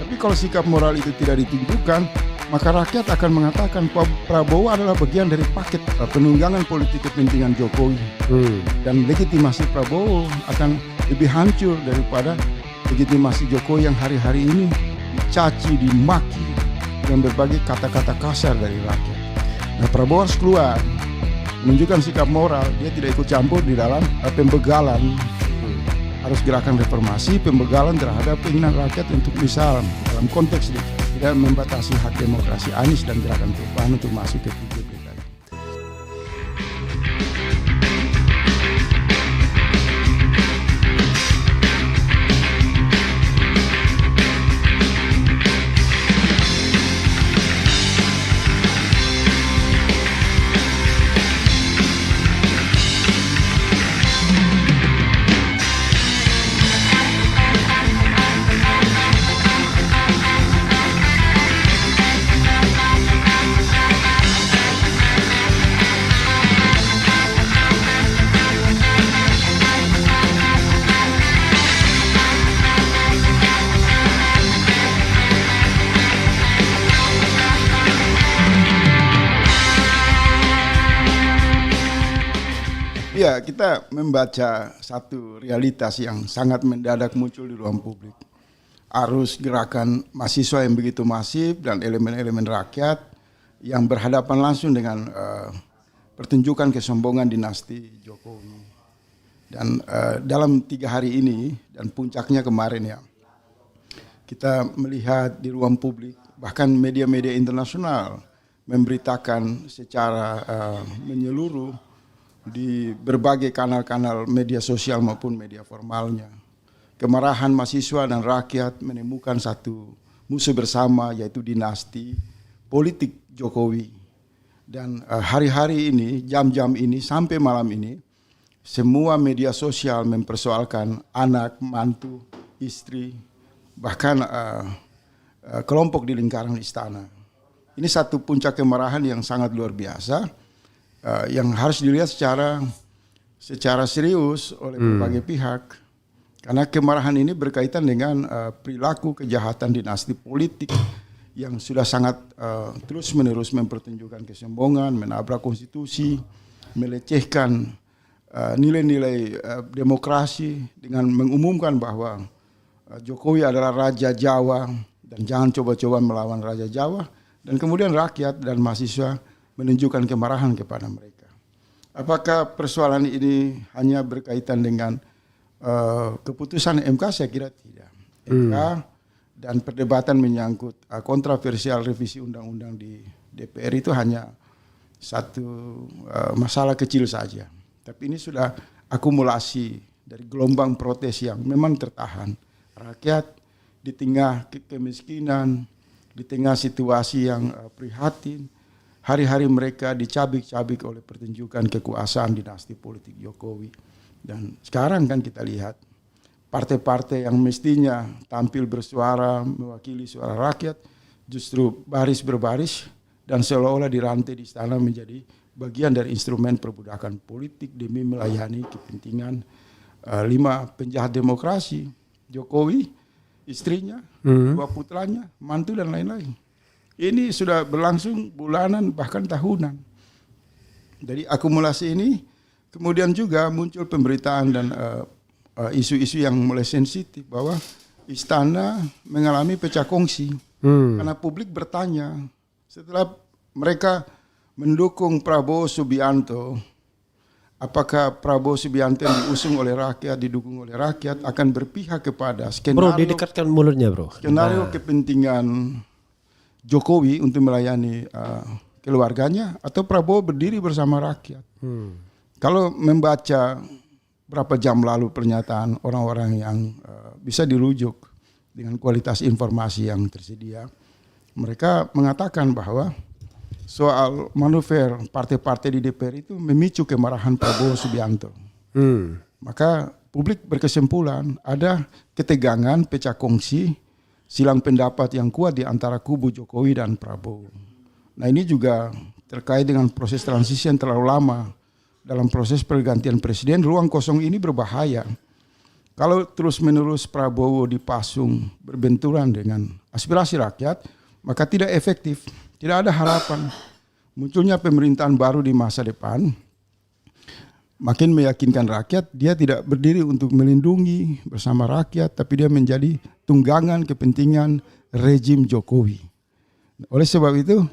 Tapi kalau sikap moral itu tidak ditunjukkan, maka rakyat akan mengatakan Prabowo adalah bagian dari paket penunggangan politik kepentingan Jokowi. Dan legitimasi Prabowo akan lebih hancur daripada legitimasi Jokowi yang hari-hari ini dicaci, dimaki dengan berbagai kata-kata kasar dari rakyat. Nah, Prabowo harus keluar, menunjukkan sikap moral, dia tidak ikut campur di dalam pembegalan. Harus gerakan reformasi, pembegalan terhadap keinginan rakyat untuk misal dalam konteks tidak membatasi hak demokrasi Anies dan gerakan perubahan untuk masuk ke PJB. Ya, kita membaca satu realitas yang sangat mendadak muncul di ruang publik. Arus gerakan mahasiswa yang begitu masif dan elemen-elemen rakyat yang berhadapan langsung dengan pertunjukan kesombongan dinasti Jokowi. Dan dalam 3 hari ini dan puncaknya kemarin ya, kita melihat di ruang publik, bahkan media-media internasional memberitakan secara menyeluruh di berbagai kanal-kanal media sosial maupun media formalnya. Kemarahan mahasiswa dan rakyat menemukan satu musuh bersama, yaitu dinasti politik Jokowi. Dan hari-hari ini, jam-jam ini, sampai malam ini, semua media sosial mempersoalkan anak, mantu, istri, bahkan kelompok di lingkaran istana. Ini satu puncak kemarahan yang sangat luar biasa, yang harus dilihat secara serius oleh berbagai pihak, karena kemarahan ini berkaitan dengan perilaku kejahatan dinasti politik yang sudah sangat terus-menerus mempertunjukkan kesombongan, menabrak konstitusi, melecehkan nilai-nilai demokrasi dengan mengumumkan bahwa Jokowi adalah Raja Jawa dan jangan coba-coba melawan Raja Jawa, dan kemudian rakyat dan mahasiswa menunjukkan kemarahan kepada mereka. Apakah persoalan ini hanya berkaitan dengan keputusan MK? Saya kira tidak. MK dan perdebatan menyangkut kontroversial revisi undang-undang di DPR itu hanya satu masalah kecil saja. Tapi ini sudah akumulasi dari gelombang protes yang memang tertahan. Rakyat di tengah kemiskinan, di tengah situasi yang prihatin, hari-hari mereka dicabik-cabik oleh pertunjukan kekuasaan dinasti politik Jokowi. Dan sekarang kan kita lihat partai-partai yang mestinya tampil bersuara, mewakili suara rakyat, justru baris berbaris dan seolah-olah dirantai di istana menjadi bagian dari instrumen perbudakan politik demi melayani kepentingan 5 penjahat demokrasi, Jokowi, istrinya, 2 putranya, mantu dan lain-lain. Ini sudah berlangsung bulanan bahkan tahunan. Dari akumulasi ini kemudian juga muncul pemberitaan dan isu-isu yang mulai sensitif bahwa istana mengalami pecah kongsi. Karena publik bertanya setelah mereka mendukung Prabowo Subianto, apakah Prabowo Subianto yang diusung oleh rakyat, didukung oleh rakyat akan berpihak kepada skenario, bro, didekatkan mulutnya bro, skenario kepentingan Jokowi untuk melayani keluarganya, atau Prabowo berdiri bersama rakyat. Kalau membaca berapa jam lalu pernyataan orang-orang yang bisa dirujuk dengan kualitas informasi yang tersedia, mereka mengatakan bahwa soal manuver partai-partai di DPR itu memicu kemarahan Prabowo Subianto. Maka publik berkesimpulan ada ketegangan, pecah kongsi, silang pendapat yang kuat di antara kubu Jokowi dan Prabowo. Nah, ini juga terkait dengan proses transisi yang terlalu lama dalam proses pergantian presiden. Ruang kosong ini berbahaya Kalau terus-menerus Prabowo dipasung berbenturan dengan aspirasi rakyat, maka tidak efektif, tidak ada harapan. Munculnya pemerintahan baru di masa depan, makin meyakinkan rakyat, dia tidak berdiri untuk melindungi bersama rakyat, tapi dia menjadi tunggangan kepentingan rejim Jokowi. Oleh sebab itu,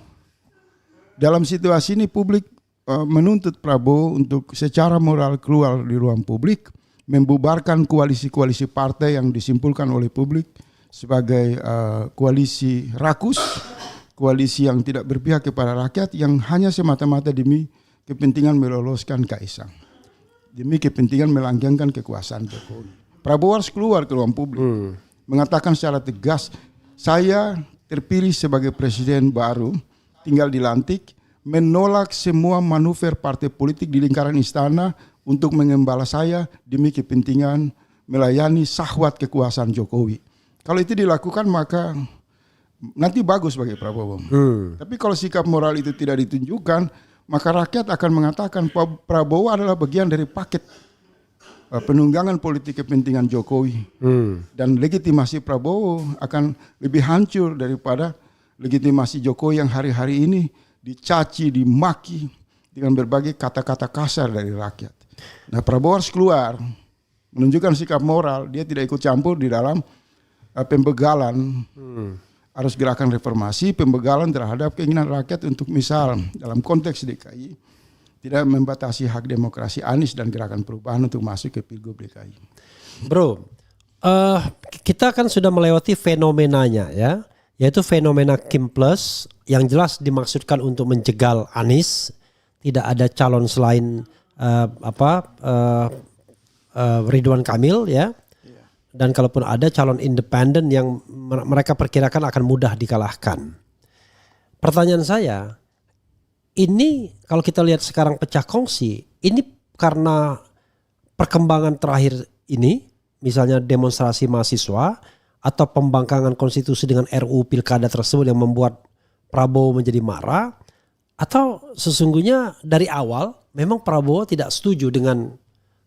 dalam situasi ini publik menuntut Prabowo untuk secara moral keluar di ruang publik, membubarkan koalisi-koalisi partai yang disimpulkan oleh publik sebagai koalisi rakus, koalisi yang tidak berpihak kepada rakyat, yang hanya semata-mata demi kepentingan meloloskan Kaisang, demi kepentingan melanggengkan kekuasaan Jokowi. Prabowo harus keluar ke ruang publik, mengatakan secara tegas, saya terpilih sebagai presiden baru, tinggal dilantik, menolak semua manuver partai politik di lingkaran istana untuk mengembala saya demi kepentingan melayani syahwat kekuasaan Jokowi. Kalau itu dilakukan maka nanti bagus bagi Prabowo. Tapi kalau sikap moral itu tidak ditunjukkan, maka rakyat akan mengatakan Prabowo adalah bagian dari paket penunggangan politik kepentingan Jokowi. Dan legitimasi Prabowo akan lebih hancur daripada legitimasi Jokowi yang hari-hari ini dicaci, dimaki dengan berbagai kata-kata kasar dari rakyat. Nah, Prabowo harus keluar, menunjukkan sikap moral, dia tidak ikut campur di dalam pembegalan. Harus gerakan reformasi, pembegalan terhadap keinginan rakyat untuk misal dalam konteks DKI tidak membatasi hak demokrasi Anies dan gerakan perubahan untuk masuk ke Pilgub DKI. Bro, kita kan sudah melewati fenomenanya ya, yaitu fenomena Kim Plus yang jelas dimaksudkan untuk menjegal Anies, tidak ada calon selain Ridwan Kamil ya. Dan kalaupun ada calon independen yang mereka perkirakan akan mudah dikalahkan. Pertanyaan saya, ini kalau kita lihat sekarang pecah kongsi, ini karena perkembangan terakhir ini, misalnya demonstrasi mahasiswa atau pembangkangan konstitusi dengan RUU Pilkada tersebut yang membuat Prabowo menjadi marah, atau sesungguhnya dari awal memang Prabowo tidak setuju dengan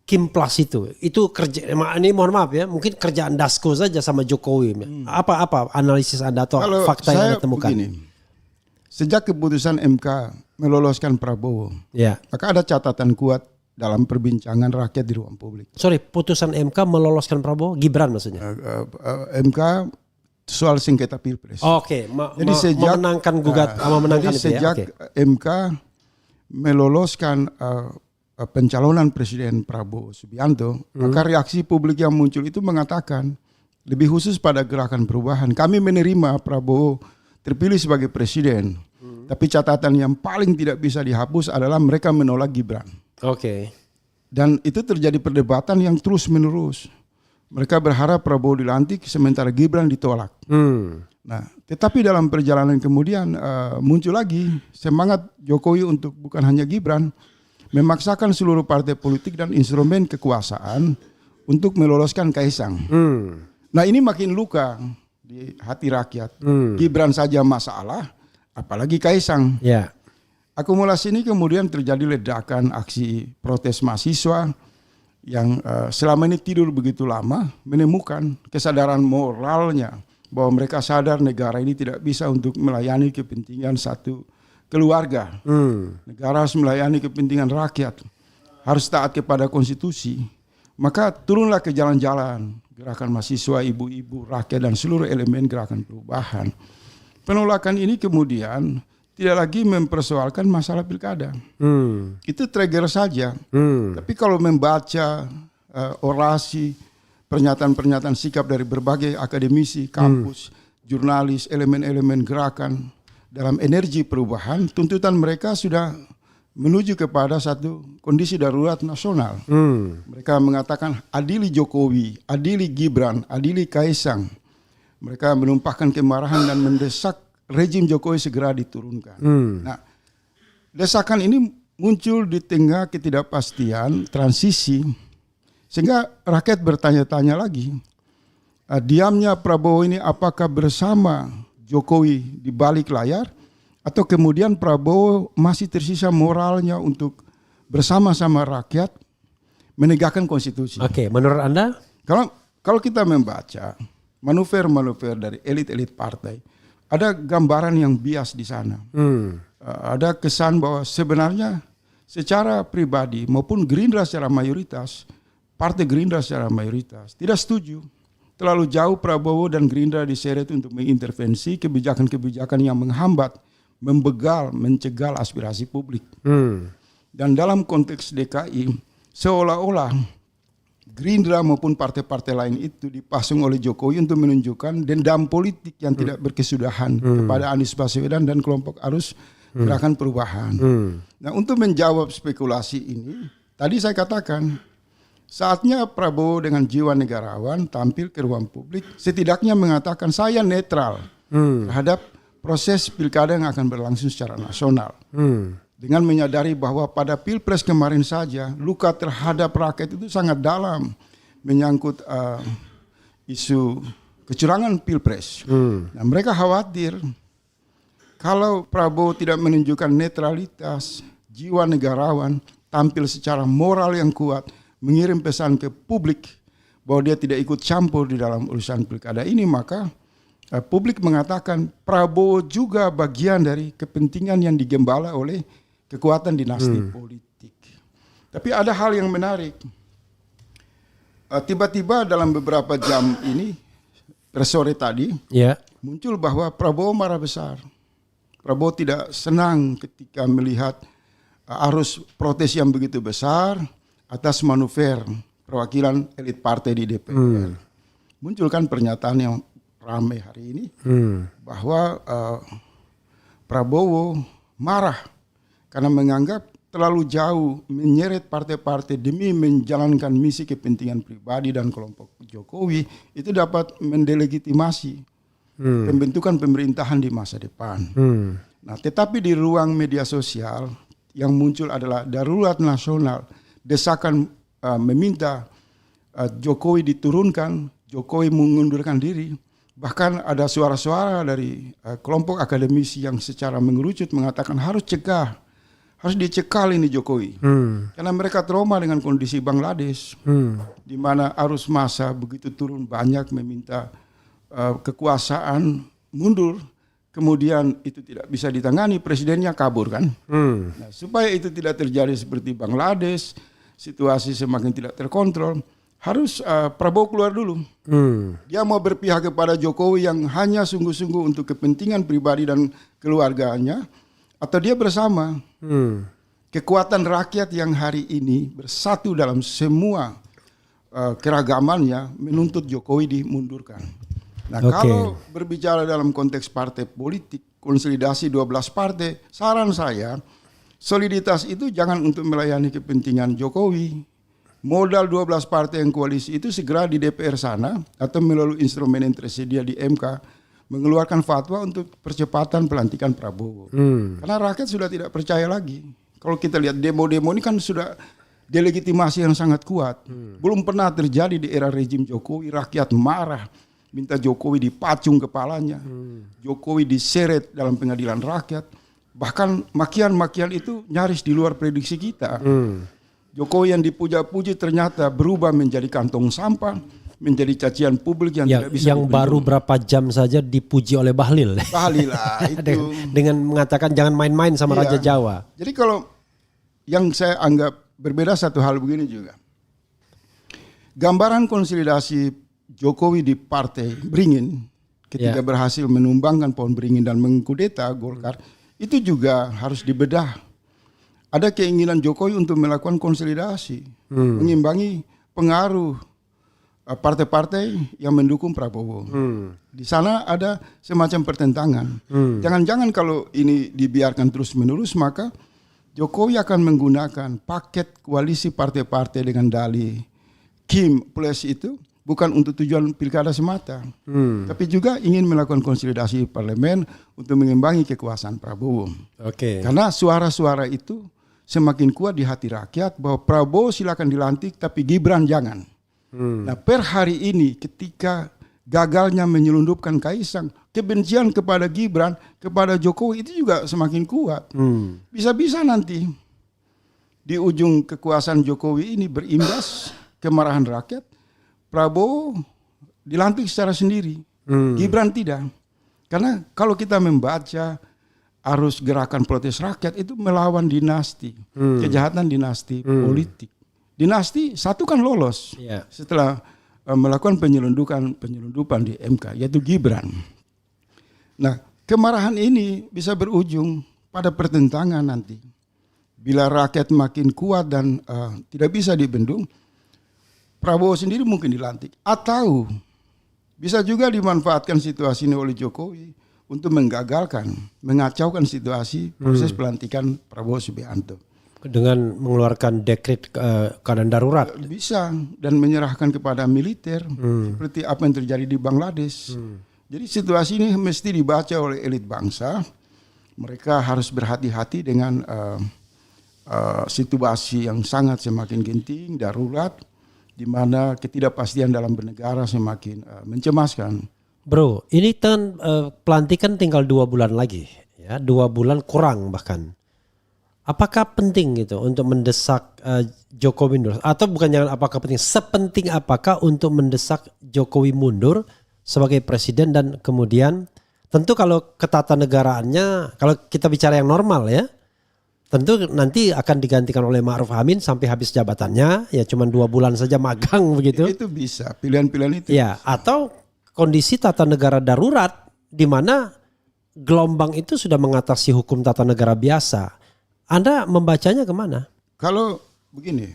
Kim Plus itu kerja, ini mohon maaf ya, mungkin kerjaan Dasko saja sama Jokowi. Apa analisis Anda atau kalau fakta yang Anda temukan? Begini, sejak keputusan MK meloloskan Prabowo, maka ada catatan kuat dalam perbincangan rakyat di ruang publik. Sorry, putusan MK meloloskan Prabowo, Gibran maksudnya? MK soal sengketa Pilpres. Oke, jadi sejak memenangkan memenangkan jadi itu sejak ya. MK meloloskan pencalonan Presiden Prabowo Subianto, maka reaksi publik yang muncul itu mengatakan, lebih khusus pada gerakan perubahan, kami menerima Prabowo terpilih sebagai presiden, tapi catatan yang paling tidak bisa dihapus adalah mereka menolak Gibran. Oke. Dan itu terjadi perdebatan yang terus menerus. Mereka berharap Prabowo dilantik sementara Gibran ditolak. Nah, tetapi dalam perjalanan kemudian muncul lagi semangat Jokowi untuk bukan hanya Gibran, memaksakan seluruh partai politik dan instrumen kekuasaan untuk meloloskan Kaisang. Nah, ini makin luka di hati rakyat. Gibran saja masalah, apalagi Kaisang. Akumulasi ini kemudian terjadi ledakan aksi protes mahasiswa yang selama ini tidur begitu lama, menemukan kesadaran moralnya bahwa mereka sadar negara ini tidak bisa untuk melayani kepentingan satu keluarga. Negara harus melayani kepentingan rakyat, harus taat kepada konstitusi. Maka turunlah ke jalan-jalan gerakan mahasiswa, ibu-ibu, rakyat dan seluruh elemen gerakan perubahan. Penolakan ini kemudian tidak lagi mempersoalkan masalah pilkada. Itu trigger saja. Tapi kalau membaca orasi, pernyataan-pernyataan sikap dari berbagai akademisi, kampus, jurnalis, elemen-elemen gerakan dalam energi perubahan, tuntutan mereka sudah menuju kepada satu kondisi darurat nasional. Mereka mengatakan adili Jokowi, adili Gibran, adili Kaisang. Mereka menumpahkan kemarahan dan mendesak rejim Jokowi segera diturunkan. Nah, desakan ini muncul di tengah ketidakpastian transisi, sehingga rakyat bertanya-tanya lagi, diamnya Prabowo ini apakah bersama Jokowi di balik layar, atau kemudian Prabowo masih tersisa moralnya untuk bersama-sama rakyat menegakkan konstitusi. Oke, menurut Anda? Kalau kita membaca manuver-manuver dari elit-elit partai, ada gambaran yang bias di sana. Ada kesan bahwa sebenarnya secara pribadi maupun Gerindra secara mayoritas, Partai Gerindra secara mayoritas tidak setuju terlalu jauh Prabowo dan Gerindra diseret untuk mengintervensi kebijakan-kebijakan yang menghambat, membegal, mencegal aspirasi publik. Dan dalam konteks DKI, seolah-olah Gerindra maupun partai-partai lain itu dipasung oleh Jokowi untuk menunjukkan dendam politik yang tidak berkesudahan kepada Anies Baswedan dan kelompok arus gerakan perubahan. Nah, untuk menjawab spekulasi ini, tadi saya katakan saatnya Prabowo dengan jiwa negarawan tampil ke ruang publik, setidaknya mengatakan saya netral terhadap proses pilkada yang akan berlangsung secara nasional. Dengan menyadari bahwa pada Pilpres kemarin saja luka terhadap rakyat itu sangat dalam menyangkut isu kecurangan Pilpres. Nah, mereka khawatir kalau Prabowo tidak menunjukkan netralitas, jiwa negarawan, tampil secara moral yang kuat, mengirim pesan ke publik bahwa dia tidak ikut campur di dalam urusan pilkada ini, maka publik mengatakan Prabowo juga bagian dari kepentingan yang digembala oleh kekuatan dinasti politik. Tapi ada hal yang menarik. Tiba-tiba dalam beberapa jam ini, sore tadi, muncul bahwa Prabowo marah besar. Prabowo tidak senang ketika melihat arus protes yang begitu besar atas manuver perwakilan elit partai di DPR. Muncul kan pernyataan yang ramai hari ini bahwa Prabowo marah karena menganggap terlalu jauh menyeret partai-partai demi menjalankan misi kepentingan pribadi dan kelompok Jokowi itu dapat mendelegitimasi pembentukan pemerintahan di masa depan. Nah, tetapi di ruang media sosial yang muncul adalah darurat nasional, desakan meminta Jokowi diturunkan, Jokowi mengundurkan diri. Bahkan ada suara-suara dari kelompok akademisi yang secara mengerucut mengatakan harus dicekal ini Jokowi. Karena mereka trauma dengan kondisi Bangladesh, di mana arus massa begitu turun banyak meminta kekuasaan mundur, kemudian itu tidak bisa ditangani, presidennya kabur kan. Nah, supaya itu tidak terjadi seperti Bangladesh, situasi semakin tidak terkontrol, harus Prabowo keluar dulu. Dia mau berpihak kepada Jokowi yang hanya sungguh-sungguh untuk kepentingan pribadi dan keluarganya, atau dia bersama kekuatan rakyat yang hari ini bersatu dalam semua keragamannya menuntut Jokowi dimundurkan. Nah, kalau berbicara dalam konteks partai politik, konsolidasi 12 partai, saran saya soliditas itu jangan untuk melayani kepentingan Jokowi. Modal 12 partai yang koalisi itu segera di DPR sana atau melalui instrumen yang tersedia di MK mengeluarkan fatwa untuk percepatan pelantikan Prabowo. Karena rakyat sudah tidak percaya lagi. Kalau kita lihat demo-demo ini kan sudah delegitimasi yang sangat kuat. Belum pernah terjadi di era rejim Jokowi, rakyat marah, minta Jokowi dipacung kepalanya, Jokowi diseret dalam pengadilan rakyat. Bahkan makian-makian itu nyaris di luar prediksi kita. Jokowi yang dipuja-puji ternyata berubah menjadi kantong sampah, menjadi cacian publik yang tidak bisa yang baru berapa jam saja dipuji oleh Bahlil. Bahlil lah itu. dengan mengatakan jangan main-main sama Raja Jawa. Jadi kalau yang saya anggap berbeda satu hal begini juga. Gambaran konsolidasi Jokowi di Partai Beringin ketika berhasil menumbangkan pohon beringin dan mengkudeta Golkar itu juga harus dibedah. Ada keinginan Jokowi untuk melakukan konsolidasi, mengimbangi pengaruh partai-partai yang mendukung Prabowo. Di sana ada semacam pertentangan. Jangan-jangan kalau ini dibiarkan terus-menerus, maka Jokowi akan menggunakan paket koalisi partai-partai dengan dalih Kim Plus itu bukan untuk tujuan pilkada semata, tapi juga ingin melakukan konsolidasi parlemen untuk mengimbangi kekuasaan Prabowo. Karena suara-suara itu semakin kuat di hati rakyat bahwa Prabowo silakan dilantik tapi Gibran jangan. Nah, per hari ini ketika gagalnya menyelundupkan Kaisang, kebencian kepada Gibran, kepada Jokowi itu juga semakin kuat. Bisa-bisa nanti di ujung kekuasaan Jokowi ini berimbas kemarahan rakyat, Prabowo dilantik secara sendiri, Gibran tidak. Karena kalau kita membaca arus gerakan protes rakyat itu melawan dinasti, kejahatan dinasti politik. Dinasti satu kan lolos setelah melakukan penyelundupan di MK, yaitu Gibran. Nah, kemarahan ini bisa berujung pada pertentangan nanti. Bila rakyat makin kuat dan tidak bisa dibendung, Prabowo sendiri mungkin dilantik. Atau bisa juga dimanfaatkan situasi ini oleh Jokowi untuk menggagalkan, mengacaukan situasi proses pelantikan Prabowo Subianto. Dengan mengeluarkan dekret keadaan darurat. Bisa, dan menyerahkan kepada militer, seperti apa yang terjadi di Bangladesh. Jadi situasi ini mesti dibaca oleh elit bangsa. Mereka harus berhati-hati dengan situasi yang sangat semakin genting, darurat, di mana ketidakpastian dalam bernegara semakin mencemaskan. Bro, ini kan pelantikan tinggal 2 bulan lagi, ya, 2 bulan kurang bahkan. Apakah penting gitu untuk mendesak Jokowi mundur? Atau bukan jangan apakah penting, sepenting apakah untuk mendesak Jokowi mundur sebagai presiden dan kemudian tentu kalau ketatanegaraannya, kalau kita bicara yang normal ya, tentu nanti akan digantikan oleh Ma'ruf Amin sampai habis jabatannya, ya cuma 2 bulan saja magang begitu. Itu bisa, pilihan-pilihan itu. Ya, atau kondisi tata negara darurat di mana gelombang itu sudah mengatasi hukum tata negara biasa. Anda membacanya kemana? Kalau begini,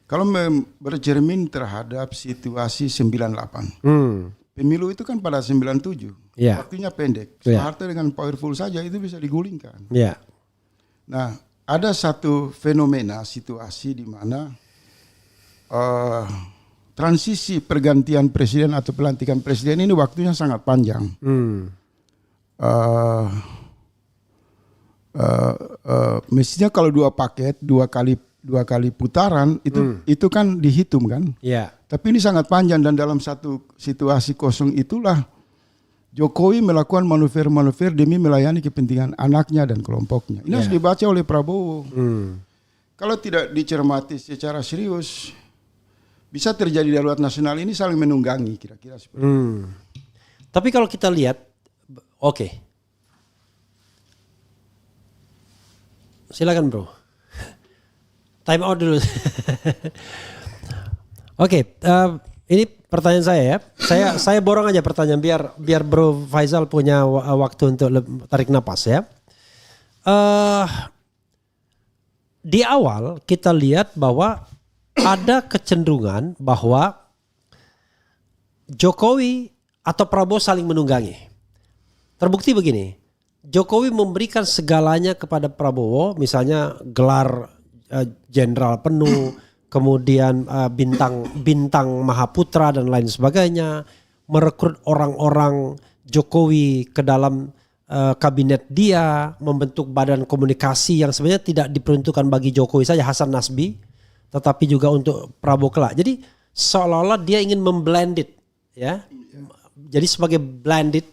kalau bercermin terhadap situasi 98, pemilu itu kan pada 97, waktunya pendek. Soeharto dengan powerful saja itu bisa digulingkan. Nah, ada satu fenomena situasi di mana transisi pergantian presiden atau pelantikan presiden ini waktunya sangat panjang. Mestinya kalau 2 paket, 2 kali putaran itu kan dihitung kan. Tapi ini sangat panjang, dan dalam satu situasi kosong itulah Jokowi melakukan manuver-manuver demi melayani kepentingan anaknya dan kelompoknya. Ini harus dibaca oleh Prabowo. Kalau tidak dicermati secara serius, bisa terjadi darurat nasional ini saling menunggangi kira-kira seperti itu. Tapi kalau kita lihat, silakan bro. Time out dulu. Ini pertanyaan saya ya. Saya borong aja pertanyaan biar Bro Faisal punya waktu untuk tarik napas ya. Di awal kita lihat bahwa ada kecenderungan bahwa Jokowi atau Prabowo saling menunggangi. Terbukti begini, Jokowi memberikan segalanya kepada Prabowo, misalnya gelar jenderal penuh, kemudian bintang Mahaputra dan lain sebagainya, merekrut orang-orang Jokowi ke dalam kabinet dia, membentuk badan komunikasi yang sebenarnya tidak diperuntukkan bagi Jokowi saja, Hasan Nasbi, tetapi juga untuk Prabowo kelak. Jadi seolah-olah dia ingin memblended, ya, jadi sebagai blended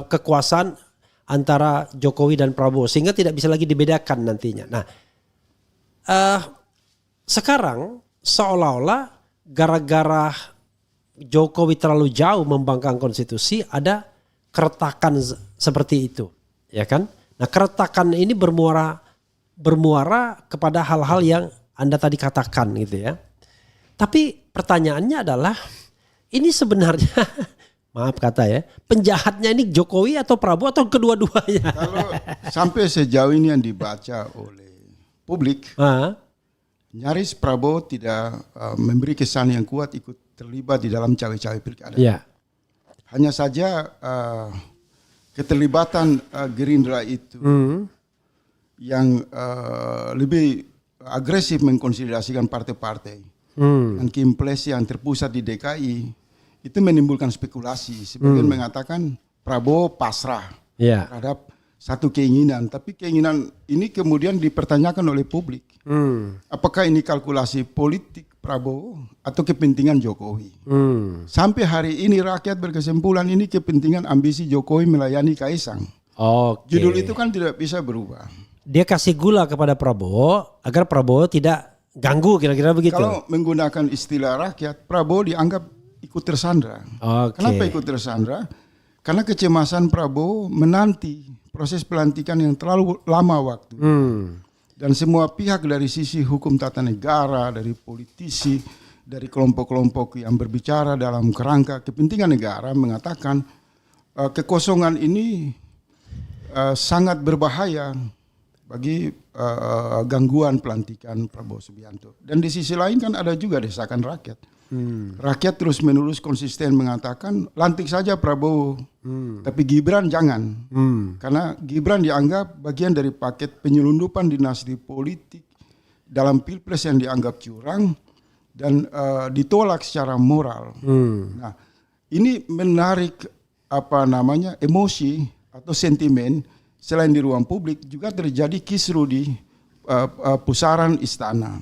kekuasaan antara Jokowi dan Prabowo sehingga tidak bisa lagi dibedakan nantinya. Nah, sekarang seolah-olah gara-gara Jokowi terlalu jauh membangkang konstitusi ada keretakan seperti itu, ya kan? Nah, keretakan ini bermuara kepada hal-hal yang Anda tadi katakan gitu ya. Tapi pertanyaannya adalah ini sebenarnya maaf kata ya, penjahatnya ini Jokowi atau Prabowo atau kedua-duanya? Kalau sampai sejauh ini yang dibaca oleh publik, nyaris Prabowo tidak memberi kesan yang kuat ikut terlibat di dalam cawe-cawe pilkada. Hanya saja keterlibatan Gerindra itu yang lebih agresif mengkonsolidasikan partai-partai dan Kimples yang terpusat di DKI itu menimbulkan spekulasi. Sebagian mengatakan Prabowo pasrah terhadap satu keinginan, tapi keinginan ini kemudian dipertanyakan oleh publik. Apakah ini kalkulasi politik Prabowo atau kepentingan Jokowi? Sampai hari ini rakyat berkesimpulan ini kepentingan ambisi Jokowi melayani Kaisang. Judul itu kan tidak bisa berubah. Dia kasih gula kepada Prabowo agar Prabowo tidak ganggu, kira-kira begitu. Kalau menggunakan istilah rakyat, Prabowo dianggap ikut tersandra. Oke. Kenapa ikut tersandra? Karena kecemasan Prabowo menanti proses pelantikan yang terlalu lama waktu. Dan semua pihak dari sisi hukum tata negara, dari politisi, dari kelompok-kelompok yang berbicara dalam kerangka kepentingan negara mengatakan kekosongan ini sangat berbahaya bagi gangguan pelantikan Prabowo Subianto. Dan di sisi lain kan ada juga desakan rakyat. Rakyat terus menerus konsisten mengatakan lantik saja Prabowo, tapi Gibran jangan. Karena Gibran dianggap bagian dari paket penyelundupan dinasti politik dalam pilpres yang dianggap curang dan ditolak secara moral. Nah, ini menarik emosi atau sentimen. Selain di ruang publik juga terjadi kisruh di pusaran istana.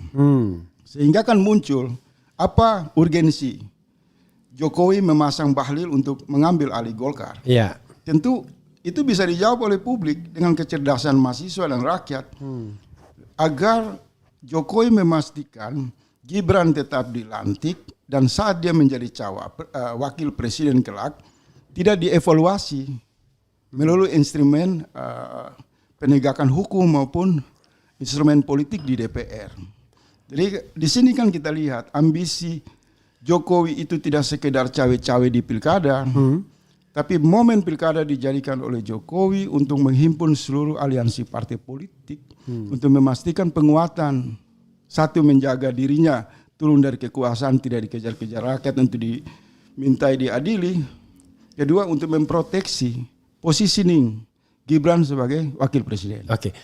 Sehingga kan muncul apa urgensi Jokowi memasang Bahlil untuk mengambil alih Golkar. Iya. Tentu itu bisa dijawab oleh publik dengan kecerdasan mahasiswa dan rakyat agar Jokowi memastikan Gibran tetap dilantik dan saat dia menjadi wakil presiden kelak tidak dievaluasi melalui instrumen penegakan hukum maupun instrumen politik di DPR. Jadi di sini kan kita lihat ambisi Jokowi itu tidak sekedar cawe-cawe di pilkada, tapi momen pilkada dijadikan oleh Jokowi untuk menghimpun seluruh aliansi partai politik untuk memastikan penguatan, satu menjaga dirinya turun dari kekuasaan tidak dikejar-kejar rakyat untuk dimintai diadili, kedua untuk memproteksi positioning Gibran sebagai wakil presiden. Oke,